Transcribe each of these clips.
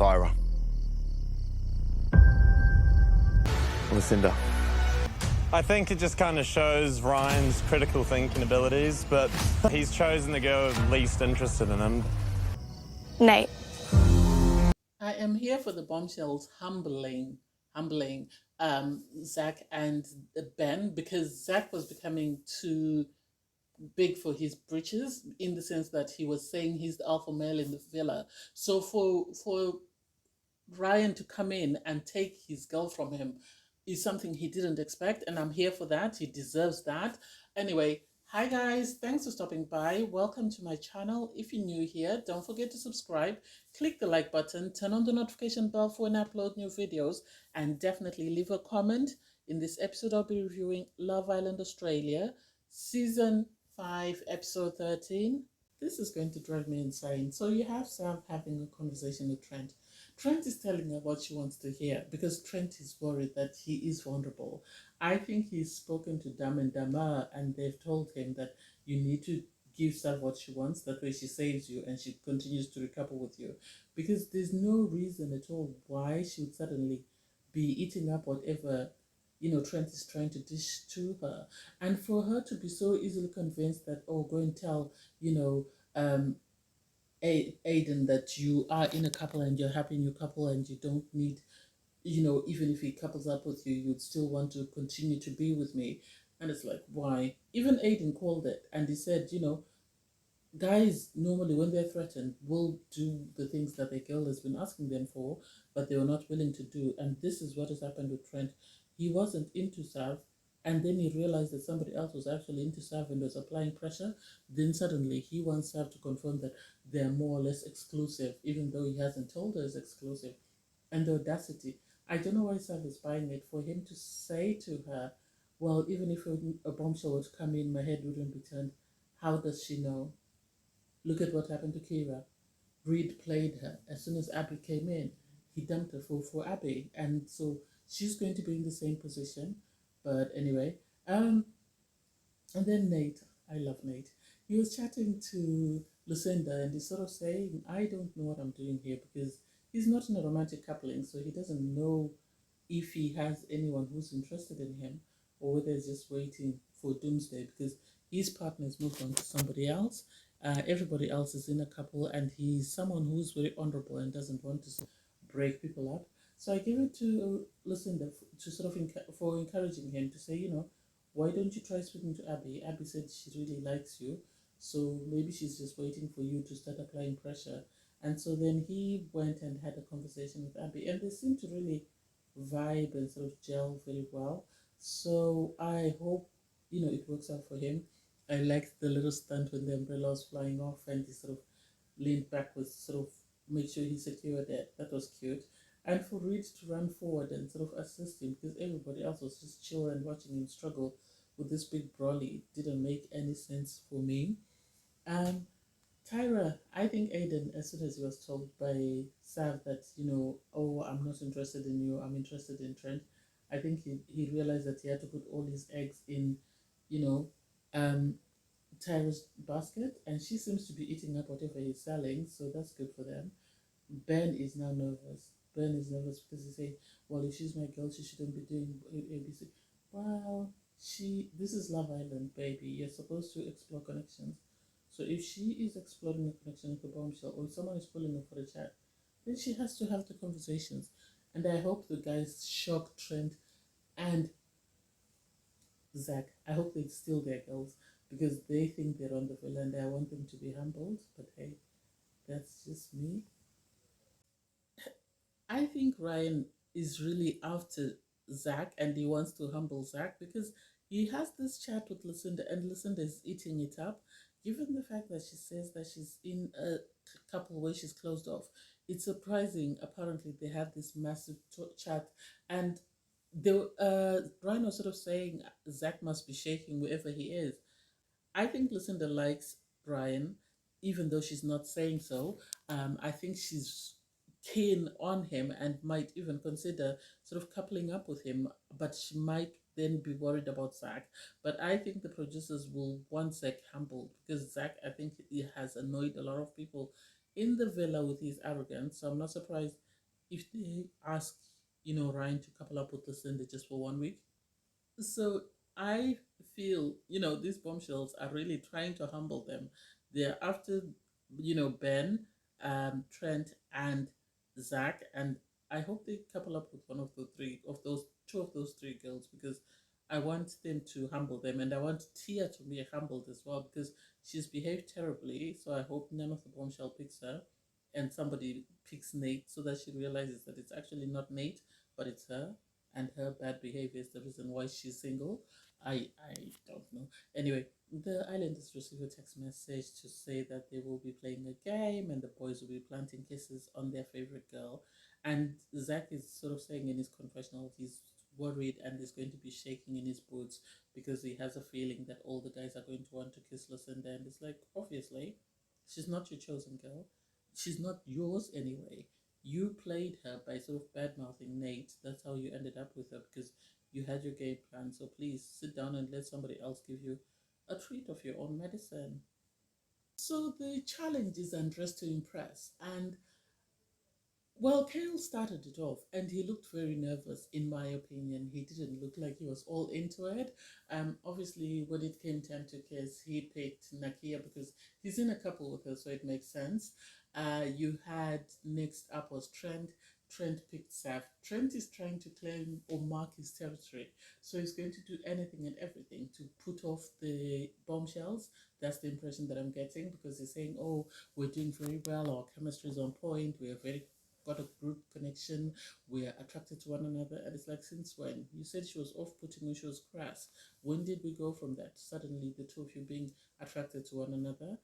Tyra. Lucinda. I think it just kind of shows Ryan's critical thinking abilities, but he's chosen the girl least interested in him. Nate. I am here for the bombshells humbling Zach and Ben, because Zach was becoming too big for his britches, in the sense that he was saying he's the alpha male in the villa. So for Ryan to come in and take his girl from him is something he didn't expect, and I'm here for that. He deserves that. Anyway, hi guys, thanks for stopping by. Welcome to my channel. If you're new here, don't forget to subscribe, click the like button, turn on the notification bell for when I upload new videos, and definitely leave a comment. In this episode, I'll be reviewing Ĺove Island Australia, Season 5, Episode 13. This is going to drive me insane. So you have Sam having a conversation with Trent. Trent is telling her what she wants to hear, because Trent is worried that he is vulnerable. I think he's spoken to Dumb and Dumber, and they've told him that you need to give Sav what she wants. That way she saves you and she continues to recouple with you. Because there's no reason at all why she would suddenly be eating up whatever, Trent is trying to dish to her. And for her to be so easily convinced that, oh, go and tell, Aiden that you are in a couple and you're happy in your couple and you don't need, even if he couples up with you, you'd still want to continue to be with me. And it's like, why? Even Aiden called it and he said, guys normally when they're threatened will do the things that their girl has been asking them for, but they were not willing to do. And this is what has happened with Trent. He wasn't into Sav, and then he realized that somebody else was actually into Sav and was applying pressure. Then suddenly he wants Sav to confirm that they're more or less exclusive, even though he hasn't told her it's exclusive. And the audacity. I don't know why Sav is buying it. For him to say to her, well, even if a bombshell were to come in, my head wouldn't be turned. How does she know? Look at what happened to Kira. Reed played her. As soon as Abby came in, he dumped her for Abby. And so she's going to be in the same position. But anyway, and then Nate, I love Nate. He was chatting to Lucinda and he's sort of saying, I don't know what I'm doing here, because he's not in a romantic coupling, so he doesn't know if he has anyone who's interested in him or whether he's just waiting for doomsday, because his partner's moved on to somebody else. Everybody else is in a couple, and he's someone who's very honorable and doesn't want to break people up. So I gave it to Lucinda to sort of for encouraging him to say, why don't you try speaking to Abby? Abby said she really likes you, so maybe she's just waiting for you to start applying pressure. And so then he went and had a conversation with Abby, and they seem to really vibe and sort of gel very well. So I hope, it works out for him. I liked the little stunt when the umbrella was flying off and he sort of leaned backwards, sort of make sure he secured it. That was cute. And for Reed to run forward and sort of assist him, because everybody else was just chill and watching him struggle with this big brawly. It didn't make any sense for me. Tyra, I think Aiden, as soon as he was told by Sav that, oh, I'm not interested in you, I'm interested in Trent, I think he realized that he had to put all his eggs in, Tyra's basket, and she seems to be eating up whatever he's selling, so that's good for them. Ben is now nervous. Ben is nervous because he's saying, well, if she's my girl, she shouldn't be doing ABC. Well, this is Ĺove Island, baby. You're supposed to explore connections. So if she is exploring a connection with a bombshell, or if someone is pulling her for a chat, then she has to have the conversations. And I hope the guys shock Trent and Zach. I hope they steal their girls, because they think they're on the villa and I want them to be humbled. But hey, that's just me. I think Ryan is really after Zach and he wants to humble Zach, because he has this chat with Lucinda and Lucinda is eating it up. Given the fact that she says that she's in a couple where she's closed off, it's surprising. Apparently, they have this massive chat, and Ryan was sort of saying Zach must be shaking wherever he is. I think Lucinda likes Brian, even though she's not saying so. I think she's keen on him and might even consider sort of coupling up with him, but she might then be worried about Zach. But I think the producers will want Zach humbled, because Zach, I think he has annoyed a lot of people in the villa with his arrogance. So I'm not surprised if they ask, Ryan to couple up with Lucinda just for 1 week. So I feel, these bombshells are really trying to humble them. They're after, Ben, Trent, and Zach, and I hope they couple up with one of the three of those two of those three girls because I want them to humble them, and I want Tia to be humbled as well because she's behaved terribly. So I hope none of the bombshell picks her, and somebody picks Nate so that she realizes that it's actually not Nate, but it's her, and her bad behavior is the reason why she's single. I don't know. Anyway, the islanders receive a text message to say that they will be playing a game and the boys will be planting kisses on their favorite girl. And Zach is sort of saying in his confessional he's worried and is going to be shaking in his boots because he has a feeling that all the guys are going to want to kiss Lucinda. And it's like, obviously, she's not your chosen girl. She's not yours anyway. You played her by sort of bad mouthing Nate. That's how you ended up with her because you had your game plan. So please sit down and let somebody else give you a treat of your own medicine. So the challenge is undress to impress. And well, Kale started it off and he looked very nervous, in my opinion. He didn't look like he was all into it. Obviously, when it came time to kiss, he picked Nakia because he's in a couple with her, so it makes sense. You had next up was Trent. Trent picked Saf. Trent is trying to claim or mark his territory, so he's going to do anything and everything to put off the bombshells. That's the impression that I'm getting because he's saying, "Oh, we're doing very well. Our chemistry is on point. We are very got a good connection, we're attracted to one another." And it's like, since when? You said she was off putting when she was crass. When did we go from that? Suddenly, the two of you being attracted to one another.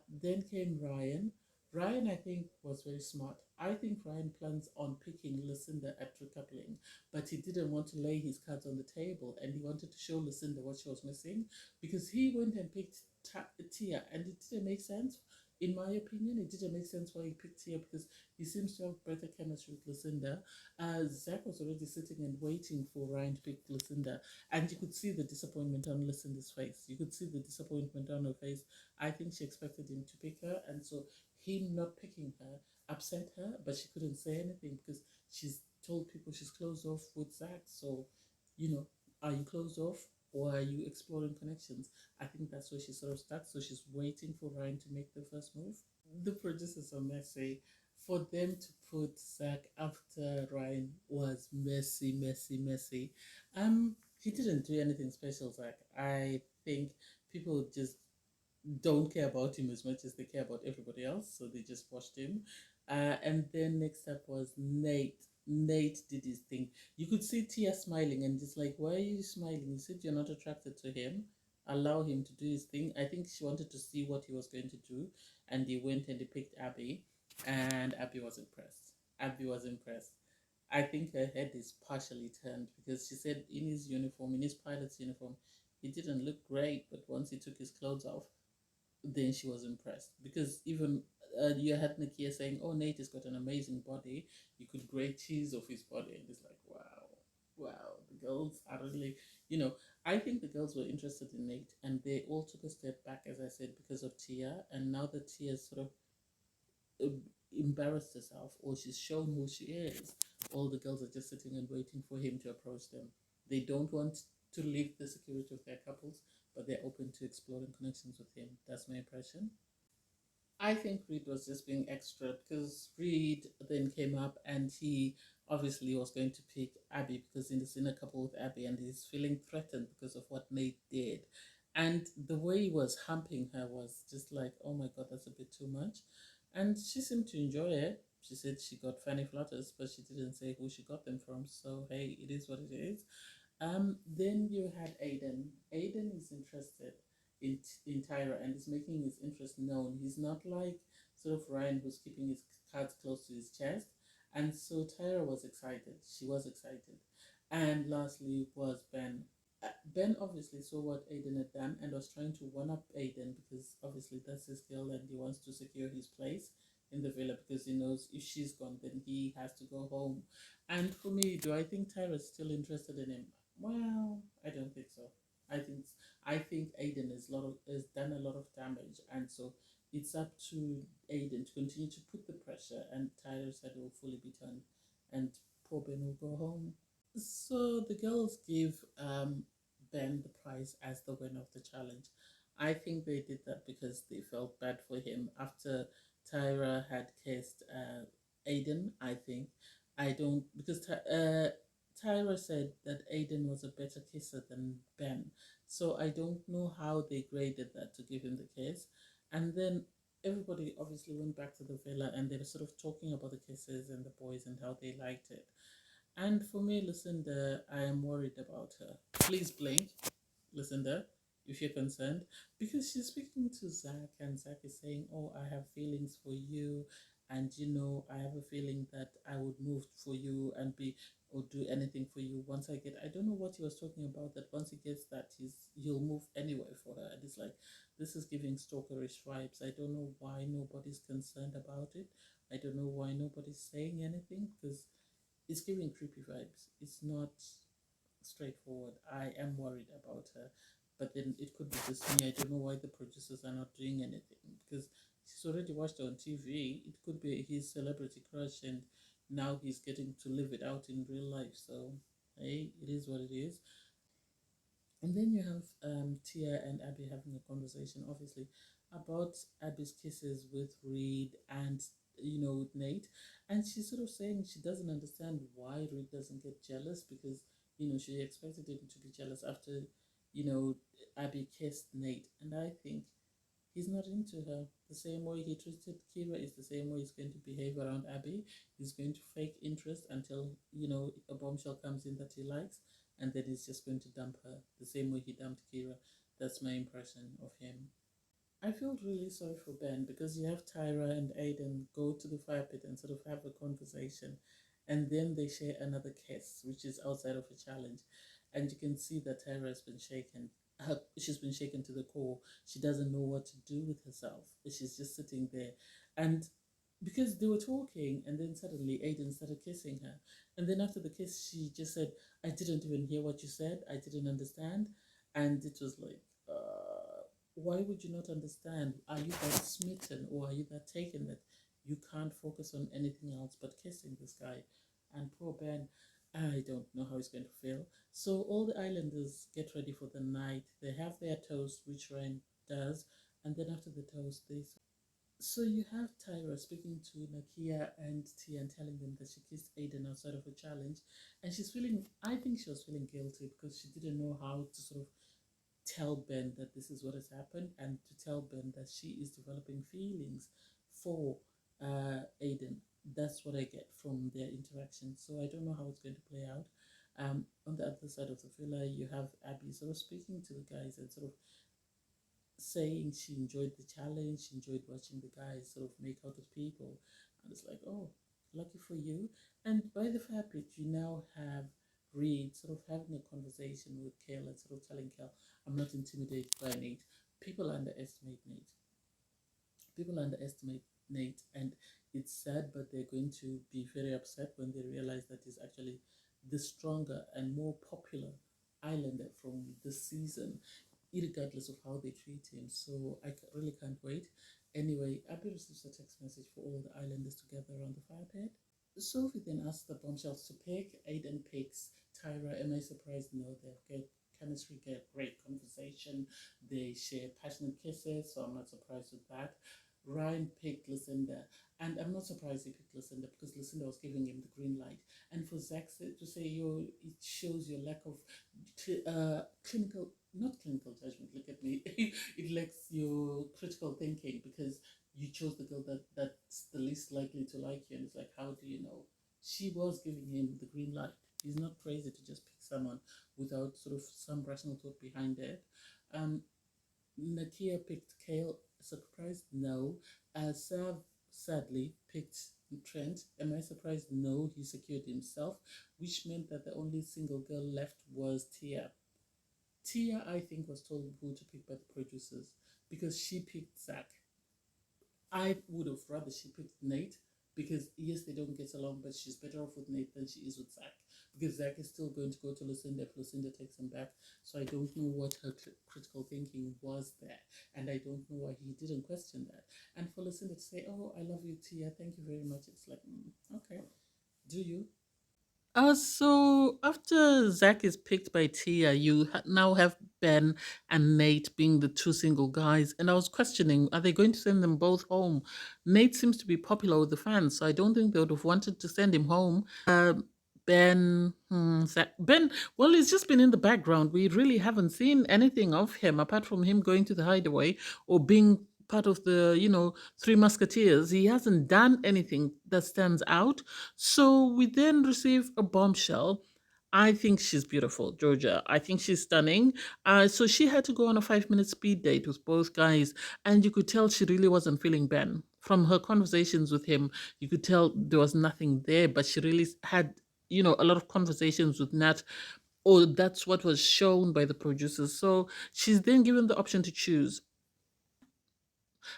Then came Ryan. Ryan, I think, was very smart. I think Ryan plans on picking Lucinda at recoupling, but he didn't want to lay his cards on the table and he wanted to show Lucinda what she was missing because he went and picked Tia and it didn't make sense. In my opinion, it didn't make sense why he picked Tia because he seems to have better chemistry with Lucinda. Zach was already sitting and waiting for Ryan to pick Lucinda, and you could see the disappointment on Lucinda's face. You could see the disappointment on her face. I think she expected him to pick her, and so him not picking her upset her, but she couldn't say anything because she's told people she's closed off with Zach. So, are you closed off or are you exploring connections? I think that's where she's sort of stuck. So she's waiting for Ryan to make the first move. The producers are messy. For them to put Zach after Ryan was messy, messy, messy. He didn't do anything special, Zach. I think people just don't care about him as much as they care about everybody else, so they just watched him. And then next up was Nate. Nate did his thing. You could see Tia smiling and just like, why are you smiling? You said you're not attracted to him. Allow him to do his thing. I think she wanted to see what he was going to do, and he went and he picked Abby, and Abby was impressed. Abby was impressed. I think her head is partially turned because she said in his uniform, in his pilot's uniform, he didn't look great, but once he took his clothes off, then she was impressed because even you had Nakia saying, "Oh, Nate has got an amazing body. You could grate cheese off his body," and it's like, wow, wow. The girls are really, I think the girls were interested in Nate, and they all took a step back, as I said, because of Tia. And now that Tia's sort of embarrassed herself or she's shown who she is, all the girls are just sitting and waiting for him to approach them. They don't want to leave the security of their couples, but they're open to exploring connections with him. That's my impression. I think Reed was just being extra because Reed then came up and he obviously was going to pick Abby because he's in a couple with Abby and he's feeling threatened because of what Nate did. And the way he was humping her was just like, oh my God, that's a bit too much. And she seemed to enjoy it. She said she got fanny flutters, but she didn't say who she got them from. So, hey, it is what it is. Then you had Aiden. Aiden is interested in Tyra and is making his interest known. He's not like sort of Ryan who's keeping his cards close to his chest. And so Tyra was excited. She was excited. And lastly was Ben. Ben obviously saw what Aiden had done and was trying to one up Aiden because obviously that's his girl and he wants to secure his place in the villa because he knows if she's gone then he has to go home. And for me, do I think Tyra's still interested in him? Well, I don't think so. I think I think Aiden has done a lot of damage, and so it's up to Aiden to continue to put the pressure, and Tyra's head will fully be turned, and poor Ben will go home. So the girls give Ben the prize as the winner of the challenge. I think they did that because they felt bad for him after Tyra had kissed Aiden. I think I don't because Tyra said that Aiden was a better kisser than Ben. So I don't know how they graded that to give him the kiss. And then everybody obviously went back to the villa and they were sort of talking about the kisses and the boys and how they liked it. And for me, Lucinda, I am worried about her. Please blink, Lucinda, if you're concerned, because she's speaking to Zach, and Zach is saying, "Oh, I have feelings for you, and I have a feeling that I would move for you and be or do anything for you once I get." I don't know what he was talking about. That once he gets that, he'll move anywhere for her, and it's like this is giving stalkerish vibes. I don't know why nobody's concerned about it. I don't know why nobody's saying anything because it's giving creepy vibes. It's not straightforward. I am worried about her, but then it could be just me. I don't know why the producers are not doing anything because she's already watched on TV. It could be his celebrity crush, and now he's getting to live it out in real life. So, hey, it is what it is. And then you have Tia and Abby having a conversation, obviously, about Abby's kisses with Reed and with Nate, and she's sort of saying she doesn't understand why Reed doesn't get jealous because she expected him to be jealous after you know Abby kissed Nate, and I think he's not into her. The same way he treated Kira is the same way he's going to behave around Abby. He's going to fake interest until, a bombshell comes in that he likes, and then he's just going to dump her the same way he dumped Kira. That's my impression of him. I feel really sorry for Ben because you have Tyra and Aiden go to the fire pit and sort of have a conversation, and then they share another kiss, which is outside of a challenge, and you can see that Tyra has been shaken. She's been shaken to the core. She doesn't know what to do with herself. She's just sitting there, and because they were talking, and then suddenly Aiden started kissing her, and then after the kiss, she just said, "I didn't even hear what you said. I didn't understand," and it was like. Why would you not understand? Are you that smitten or are you that taken that you can't focus on anything else but kissing this guy? And poor Ben, I don't know how he's going to feel. So all the islanders get ready for the night. They have their toast, which Ryan does, and then after the toast, they. So you have Tyra speaking to Nakia and Tia and telling them that she kissed Aiden outside of a challenge, and she's feeling. I think she was feeling guilty because she didn't know how to sort of tell Ben that this is what has happened and to tell Ben that she is developing feelings for Aiden. That's what I get from their interaction. So I don't know how it's going to play out. On the other side of the villa, you have Abby sort of speaking to the guys and sort of saying she enjoyed the challenge, she enjoyed watching the guys sort of make out with people. And it's like, oh, lucky for you. And by the fire pit, you now have Reed sort of having a conversation with Kale and sort of telling Kale, I'm not intimidated by Nate. People underestimate Nate. People underestimate Nate, and it's sad, but they're going to be very upset when they realize that he's actually the stronger and more popular islander from this season, regardless of how they treat him. So I really can't wait. Anyway, Abby receives a text message for all the islanders together around the fire pit. Sophie then asks the bombshells to pick. Aiden picks Tyra. Am I surprised? No, they've got chemistry, get great conversation. They share passionate kisses, so I'm not surprised with that. Ryan picked Lucinda, and I'm not surprised he picked Lucinda because Lucinda was giving him the green light. And for Zach to say it shows your lack of clinical, not clinical judgment. Look at me. It lacks your critical thinking because you chose the girl that's the least likely to like you, and it's like, how do you know? She was giving him the green light. He's not crazy to just pick someone without sort of some rational thought behind it. Nakia picked Kale. Surprised? No. Sav sadly picked Trent. Am I surprised? No. He secured himself, which meant that the only single girl left was Tia. Tia, I think, was told who to pick by the producers because she picked Zach. I would have rather she picked Nate because yes, they don't get along, but she's better off with Nate than she is with Zach because Zach is still going to go to Lucinda if Lucinda takes him back. So I don't know what her critical thinking was there. And I don't know why he didn't question that. And for Lucinda to say, oh, I love you, Tia, thank you very much. It's like, okay, do you? So after Zach is picked by Tia, you now have Ben and Nate being the two single guys. And I was questioning, are they going to send them both home? Nate seems to be popular with the fans, so I don't think they would have wanted to send him home. Ben, well, he's just been in the background. We really haven't seen anything of him apart from him going to the hideaway or being part of the, Three Musketeers. He hasn't done anything that stands out. So we then receive a bombshell. I think she's beautiful, Georgia. I think she's stunning. So she had to go on a 5-minute speed date with both guys, and you could tell she really wasn't feeling Ben. From her conversations with him, you could tell there was nothing there, but she really had, a lot of conversations with Nat, or that's what was shown by the producers. So she's then given the option to choose.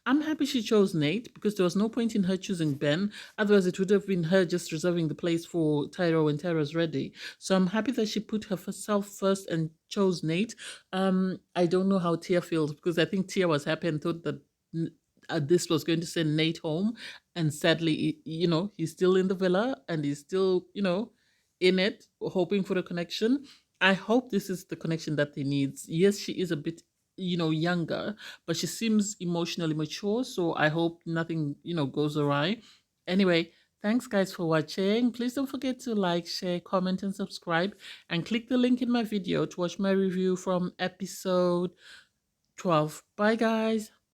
I'm happy she chose Nate because there was no point in her choosing Ben. Otherwise, it would have been her just reserving the place for Tyra when Tyra's ready. So I'm happy that she put herself first and chose Nate. I don't know how Tia feels because I think Tia was happy and thought that this was going to send Nate home. And sadly, he's still in the villa and he's still, in it, hoping for a connection. I hope this is the connection that he needs. Yes, she is a bit, younger, but she seems emotionally mature. So I hope nothing, goes awry. Anyway, thanks guys for watching. Please don't forget to like, share, comment, and subscribe. And click the link in my video to watch my review from episode 12. Bye, guys.